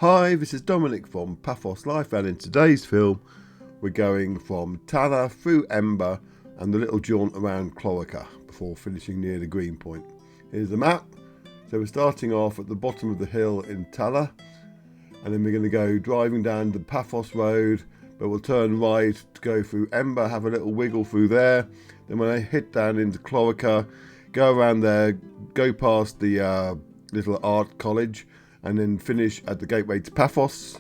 Hi, this is Dominic from Paphos Life, and in today's film we're going from Tala through Emba and the little jaunt around Chloraka before finishing near the Green Point. Here's the map. So we're starting off at the bottom of the hill in Tala, and then we're going to go driving down the Paphos road, but we'll turn right to go through Emba, have a little wiggle through there. Then when I hit down into Chloraka, go around there, go past the little art college, and then finish at the gateway to Paphos.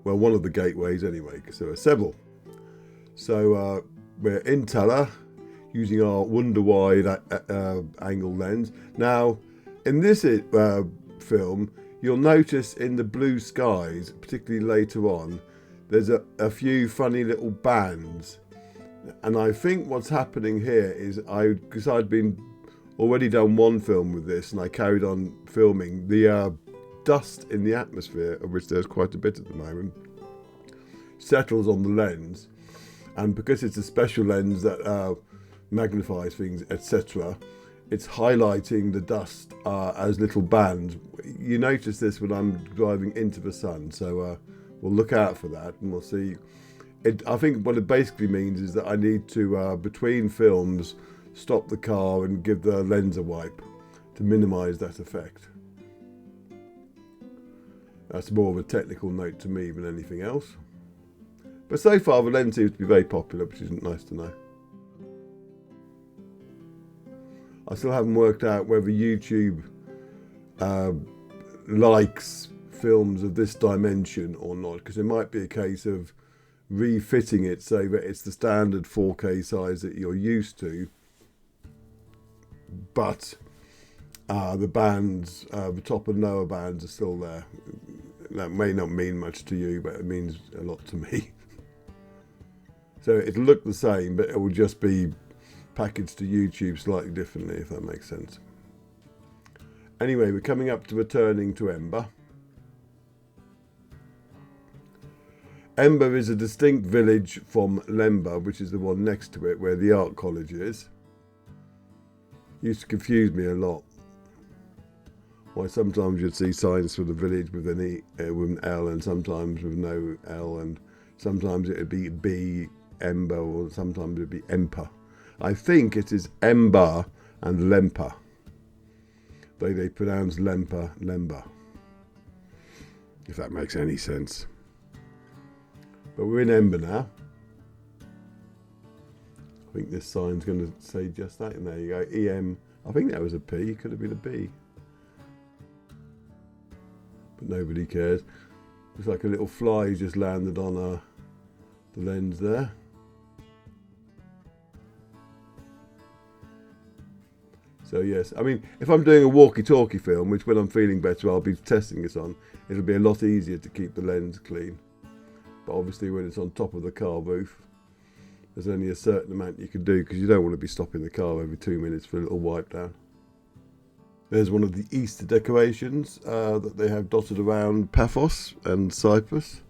Well, one of the gateways anyway, because there are several. So we're in Tala using our wonder wide angle lens. Now, in this film, you'll notice in the blue skies, particularly later on, there's a few funny little bands, and I think what's happening here is because I'd been already done one film with this and I carried on filming, the dust in the atmosphere, of which there's quite a bit at the moment, settles on the lens, and because it's a special lens that magnifies things, etc., it's highlighting the dust as little bands. You notice this when I'm driving into the sun, so we'll look out for that, and we'll see. I think what it basically means is that I need to, between films, stop the car and give the lens a wipe to minimise that effect. That's more of a technical note to me than anything else. But so far the lens seems to be very popular, which isn't nice to know. I still haven't worked out whether YouTube likes films of this dimension or not, because it might be a case of refitting it so that it's the standard 4K size that you're used to, but the bands, the top and lower bands, are still there. That may not mean much to you, but it means a lot to me. So it'll look the same, but it will just be packaged to YouTube slightly differently, if that makes sense. Anyway, we're coming up to returning to Emba. Emba is a distinct village from Lemba, which is the one next to it, where the art college is. Used to confuse me a lot. Why sometimes you'd see signs for the village with an L, and sometimes with no L, and sometimes it would be B, Emba, or sometimes it would be Empa. I think it is Emba and Lempa. They pronounce Lemba, if that makes any sense. But we're in Emba now. I think this sign's going to say just that, and there you go, EM. I think that was a P, it could have been a B. But nobody cares. Looks like a little fly just landed on the lens there. So yes, I mean, if I'm doing a walkie-talkie film, which when I'm feeling better I'll be testing this on, it'll be a lot easier to keep the lens clean. But obviously when it's on top of the car roof, there's only a certain amount you can do, because you don't want to be stopping the car every 2 minutes for a little wipe down. There's one of the Easter decorations that they have dotted around Paphos and Cyprus.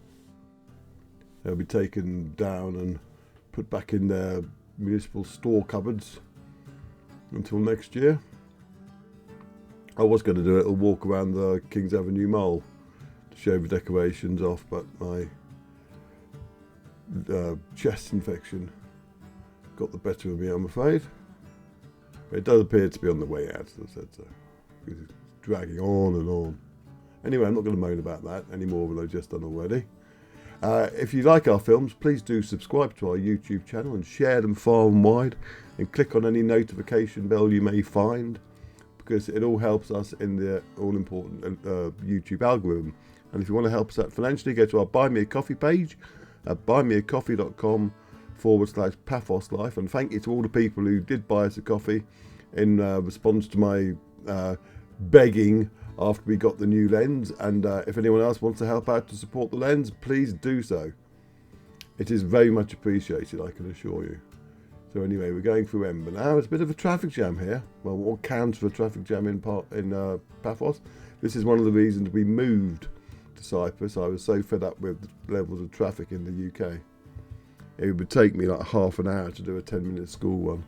They'll be taken down and put back in their municipal store cupboards until next year. I was going to do a little walk around the Kings Avenue Mall to show the decorations off, but my chest infection got the better of me, I'm afraid. But it does appear to be on the way out, as I said, so it's dragging on and on. Anyway, I'm not going to moan about that any more than I've just done already. If you like our films, please do subscribe to our YouTube channel and share them far and wide, and click on any notification bell you may find, because it all helps us in the all-important YouTube algorithm. And if you want to help us out financially, go to our Buy Me a Coffee page at buymeacoffee.com/Paphos Life. And thank you to all the people who did buy us a coffee in response to my begging after we got the new lens. And if anyone else wants to help out to support the lens, please do so. It is very much appreciated, I can assure you. So anyway, we're going through Emba now. It's a bit of a traffic jam here. Well, what counts for a traffic jam in Paphos? This is one of the reasons we moved to Cyprus. I was so fed up with the levels of traffic in the UK. it would take me like half an hour to do a 10-minute school one.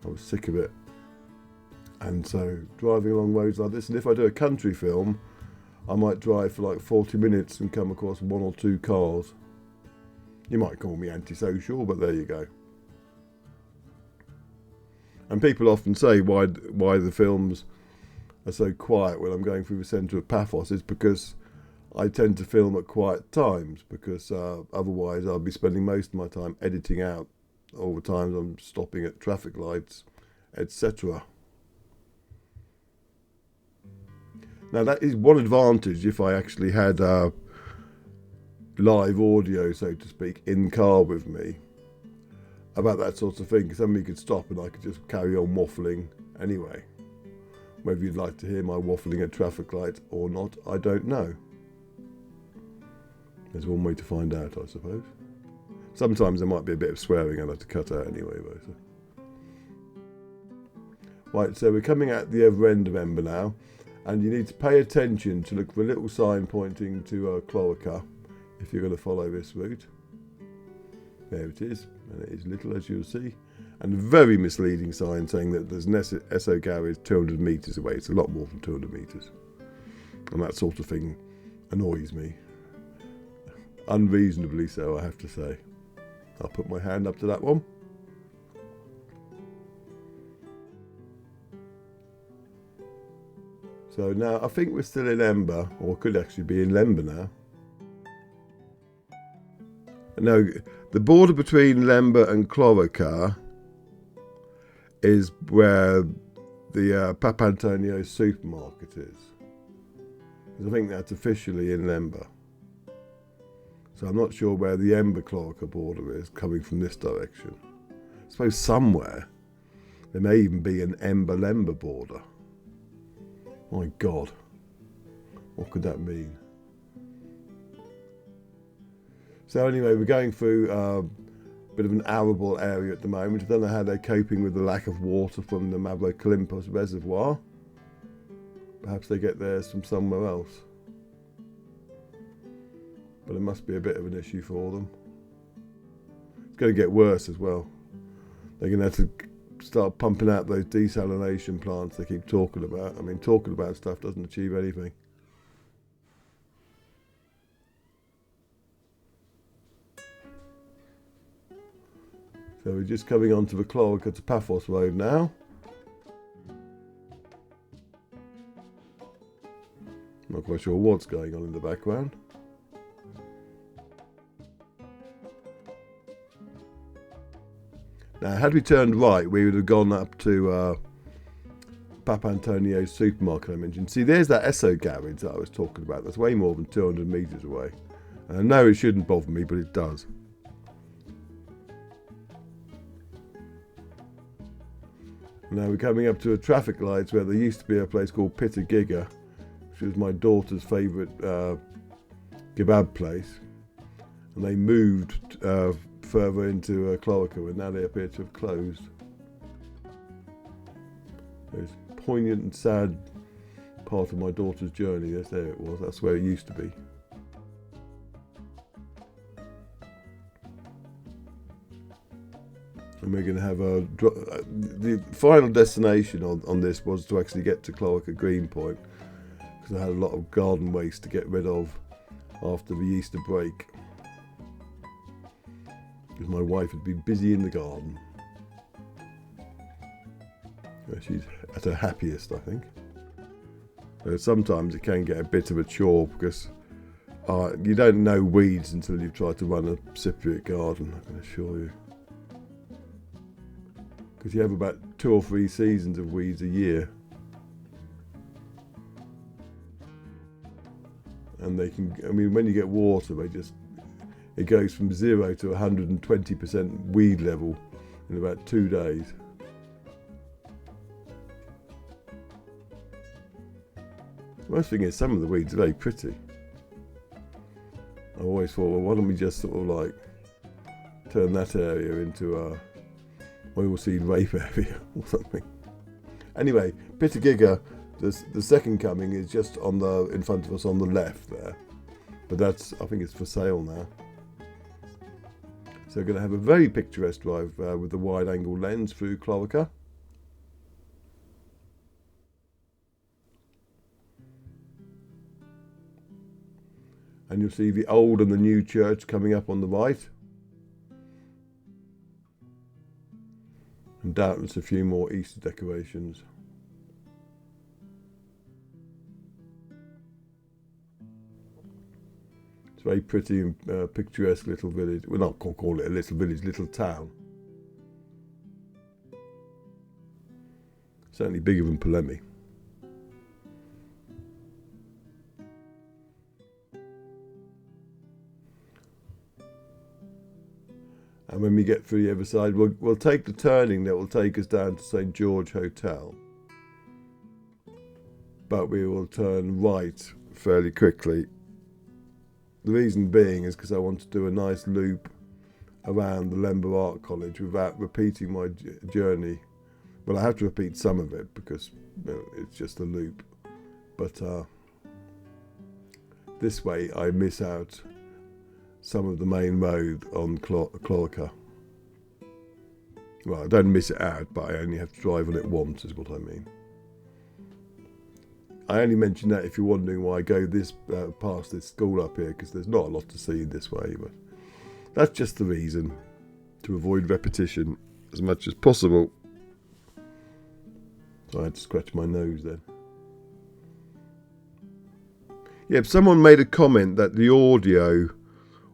I was sick of it. And so driving along roads like this, and if I do a country film, I might drive for like 40 minutes and come across 1 or 2 cars. You might call me antisocial, but there you go. And people often say why the films are so quiet when I'm going through the centre of Paphos is because I tend to film at quiet times, because otherwise I'll be spending most of my time editing out all the times I'm stopping at traffic lights, etc. Now that is one advantage if I actually had live audio, so to speak, in car with me about that sort of thing, because somebody could stop and I could just carry on waffling anyway. Whether you'd like to hear my waffling at traffic lights or not, I don't know. There's one way to find out, I suppose. Sometimes there might be a bit of swearing I'd have to cut out anyway, though. So. Right, so we're coming at the other end of Emba now, and you need to pay attention to look for a little sign pointing to Chloraka if you're going to follow this route. There it is, and it is little, as you'll see, and a very misleading sign saying that there's an Esso garage 200 metres away. It's a lot more than 200 metres, and that sort of thing annoys me. Unreasonably so, I have to say. I'll put my hand up to that one. So now I think we're still in Emba, or could actually be in Lemba now. No, the border between Lemba and Chloraka is where the Papantonio's supermarket is. Because I think that's officially in Lemba. So I'm not sure where the Emba Chloraka border is coming from this direction. I suppose somewhere there may even be an Emba Lemba border. My God, what could that mean? So anyway, we're going through a bit of an arable area at the moment. I don't know how they're coping with the lack of water from the Mavrokylimpos reservoir. Perhaps they get theirs from somewhere else. But it must be a bit of an issue for them. It's going to get worse as well. They're going to have to start pumping out those desalination plants they keep talking about. I mean, talking about stuff doesn't achieve anything. So we're just coming onto the Chloraka to Paphos road now. Not quite sure what's going on in the background. Now, had we turned right, we would have gone up to Papantonio's supermarket I mentioned. See, there's that Esso garage that I was talking about. That's way more than 200 metres away. And I know it shouldn't bother me, but it does. Now we're coming up to a traffic lights where there used to be a place called Giga, which was my daughter's favourite kebab place. And they moved further into Chloraka, and now they appear to have closed. It's a poignant and sad part of my daughter's journey. Yes, there it was. That's where it used to be. And we're going to have the final destination on this was to actually get to Chloraka Green Point, because I had a lot of garden waste to get rid of after the Easter break. Because my wife had been busy in the garden. She's at her happiest, I think. Sometimes it can get a bit of a chore because you don't know weeds until you've tried to run a Cypriot garden, I can assure you. Because you have about 2 or 3 seasons of weeds a year. And they can, I mean, when you get water, it goes from 0 to 120% weed level in about 2 days. The worst thing is some of the weeds are very pretty. I always thought, well, why don't we just sort of like turn that area into a oilseed rape area or something. Anyway, Giga, the second coming is just in front of us on the left there. But I think it's for sale now. So we're going to have a very picturesque drive with the wide angle lens through Chloraka. And you'll see the old and the new church coming up on the right. And doubtless a few more Easter decorations. It's a very pretty and picturesque little village. Well, not call it a little village, little town. Certainly bigger than Polemi. And when we get through the other side, we'll take the turning that will take us down to St. George Hotel. But we will turn right fairly quickly. The reason being is because I want to do a nice loop around the Lemba Art College without repeating my journey. Well, I have to repeat some of it because it's just a loop. But this way I miss out some of the main road on Chloraka. Well, I don't miss it out, but I only have to drive on it once, is what I mean. I only mention that if you're wondering why I go this past this school up here, because there's not a lot to see this way, but that's just the reason, to avoid repetition as much as possible. So I had to scratch my nose then. Yeah, someone made a comment that the audio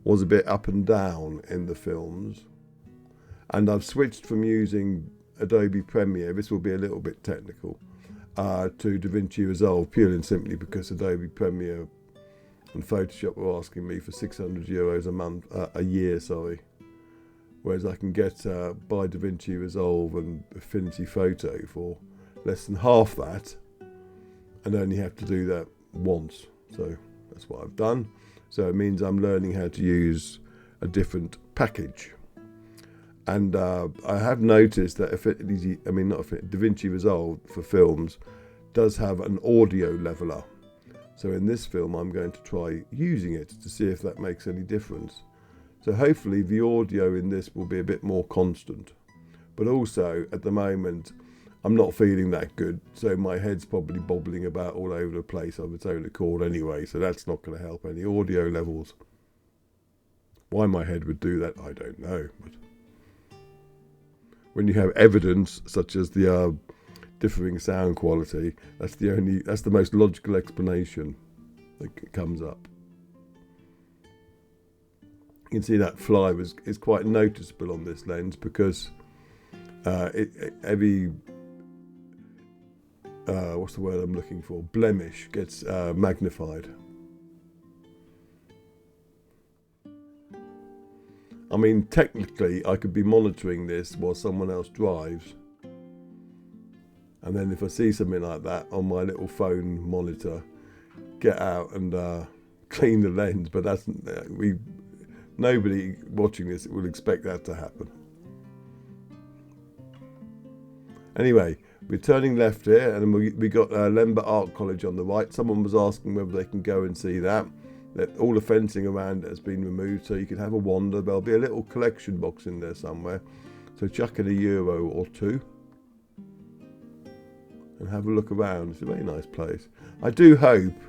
was a bit up and down in the films, and I've switched from using Adobe Premiere, this will be a little bit technical, to DaVinci Resolve, purely and simply because Adobe Premiere and Photoshop were asking me for €600 a year, whereas I can get by DaVinci Resolve and Affinity Photo for less than half that, and only have to do that once. So that's what I've done. So it means I'm learning how to use a different package. And I have noticed that DaVinci Resolve for films does have an audio leveler. So in this film, I'm going to try using it to see if that makes any difference. So hopefully the audio in this will be a bit more constant. But also, at the moment, I'm not feeling that good, so my head's probably bobbling about all over the place of its own accord anyway, so that's not going to help any audio levels. Why my head would do that, I don't know. But when you have evidence, such as the differing sound quality, that's the most logical explanation that comes up. You can see that fly is quite noticeable on this lens because every what's the word I'm looking for? Blemish gets magnified. I mean, technically, I could be monitoring this while someone else drives. And then if I see something like that on my little phone monitor, get out and clean the lens. But nobody watching this would expect that to happen. Anyway, we're turning left here, and we got Lemba Art College on the right. Someone was asking whether they can go and see that. All the fencing around it has been removed, so you can have a wander. There'll be a little collection box in there somewhere. So chuck in €1 or two and have a look around. It's a very nice place. I do hope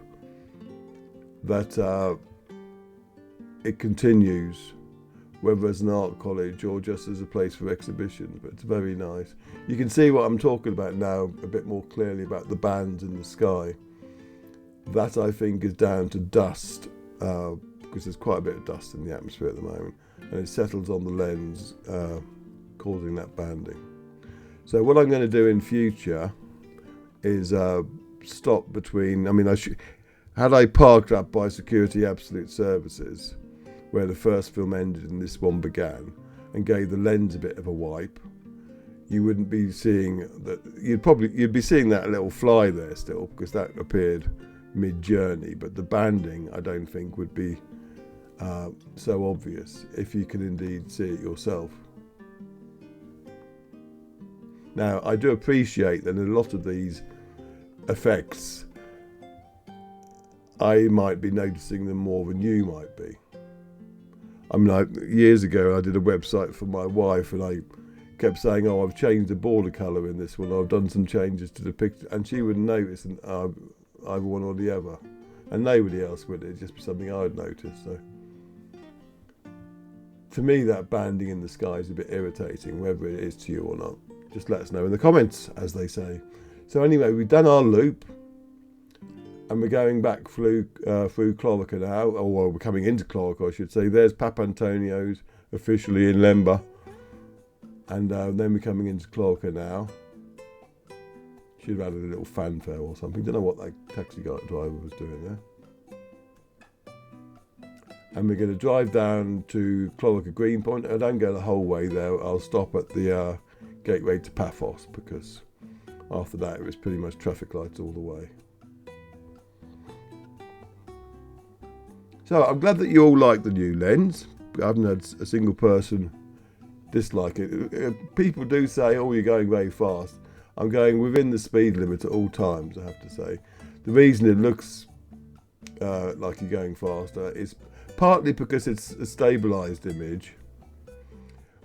that it continues, whether as an art college or just as a place for exhibitions, but it's very nice. You can see what I'm talking about now a bit more clearly about the bands in the sky. That, I think, is down to dust, because there's quite a bit of dust in the atmosphere at the moment, and it settles on the lens, causing that banding. So what I'm going to do in future is stop between, had I parked up by Security Absolute Services, where the first film ended and this one began, and gave the lens a bit of a wipe, you wouldn't be seeing that. You'd be seeing that little fly there still, because that appeared mid-journey, but the banding I don't think would be so obvious if you can indeed see it yourself. Now, I do appreciate that in a lot of these effects I might be noticing them more than you might be. I mean, years ago I did a website for my wife, and I kept saying, "Oh, I've changed the border colour in this one. I've done some changes to the picture," and she wouldn't notice, and either one or the other, and nobody else would. It'd just be something I'd noticed. So, to me, that banding in the sky is a bit irritating, whether it is to you or not. Just let us know in the comments, as they say. So anyway, we've done our loop, and we're going back through Chloraka now, or well, we're coming into Chloraka, I should say. There's Papantonio's officially in Lemba, and then we're coming into Chloraka now. Should have added a little fanfare or something. Don't know what that taxi driver was doing there. And we're going to drive down to Chloraka Green Point. I don't go the whole way there. I'll stop at the gateway to Paphos, because after that it was pretty much traffic lights all the way. So I'm glad that you all like the new lens. I haven't had a single person dislike it. People do say, "Oh, you're going very fast." I'm going within the speed limit at all times, I have to say. The reason it looks like you're going faster is partly because it's a stabilised image,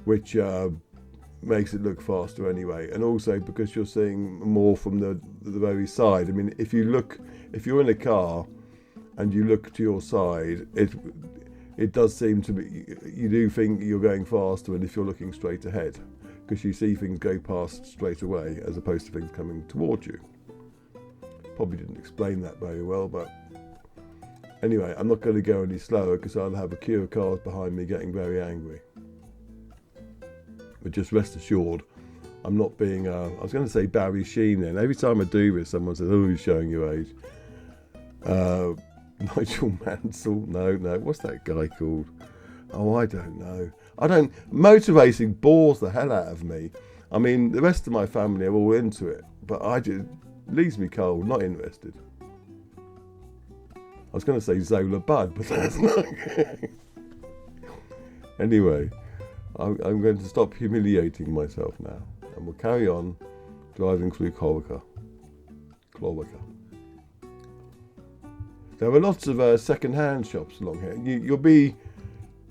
which makes it look faster anyway, and also because you're seeing more from the very side. I mean, if you're in a car and you look to your side, it does seem to be, you do think you're going faster than if you're looking straight ahead, because you see things go past straight away as opposed to things coming towards you. Probably didn't explain that very well, but anyway, I'm not going to go any slower because I'll have a queue of cars behind me getting very angry. But just rest assured, I'm not being, I was going to say Barry Sheen then. Every time I do this, someone says, "Oh, you're showing your age." Nigel Mansell, no, what's that guy called? Oh, I don't know. Motor racing bores the hell out of me. I mean, the rest of my family are all into it, but leaves me cold, not interested. I was going to say Zola Bud, but that's not. Anyway, I'm going to stop humiliating myself now, and we'll carry on driving through Chloraka. There are lots of second-hand shops along here. You'll be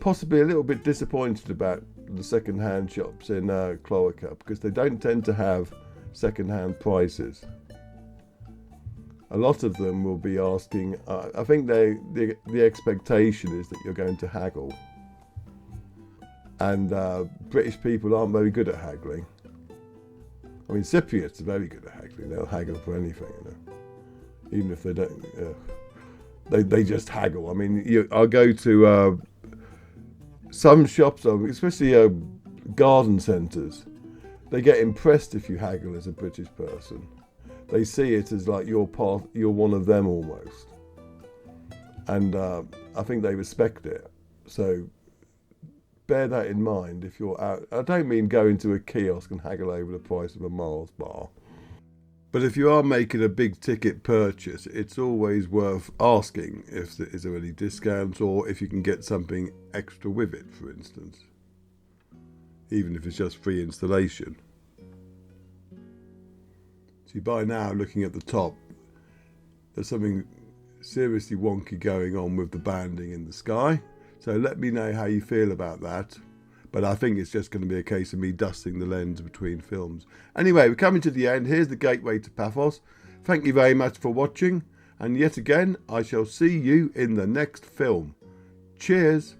possibly a little bit disappointed about the second-hand shops in Chloraka, because they don't tend to have second-hand prices. A lot of them will be asking, I think the expectation is that you're going to haggle. And British people aren't very good at haggling. I mean, Cypriots are very good at haggling. They'll haggle for anything, you know. Even if they don't, they just haggle. I mean, I'll go to some shops, especially garden centres. They get impressed if you haggle as a British person. They see it as like you're one of them almost. And I think they respect it. So bear that in mind if you're out. I don't mean go into a kiosk and haggle over the price of a Mars bar. But if you are making a big ticket purchase, it's always worth asking if there is any discounts, or if you can get something extra with it, for instance. Even if it's just free installation. See, by now, looking at the top, there's something seriously wonky going on with the banding in the sky. So let me know how you feel about that. But I think it's just going to be a case of me dusting the lens between films. Anyway, we're coming to the end. Here's the gateway to Paphos. Thank you very much for watching. And yet again, I shall see you in the next film. Cheers.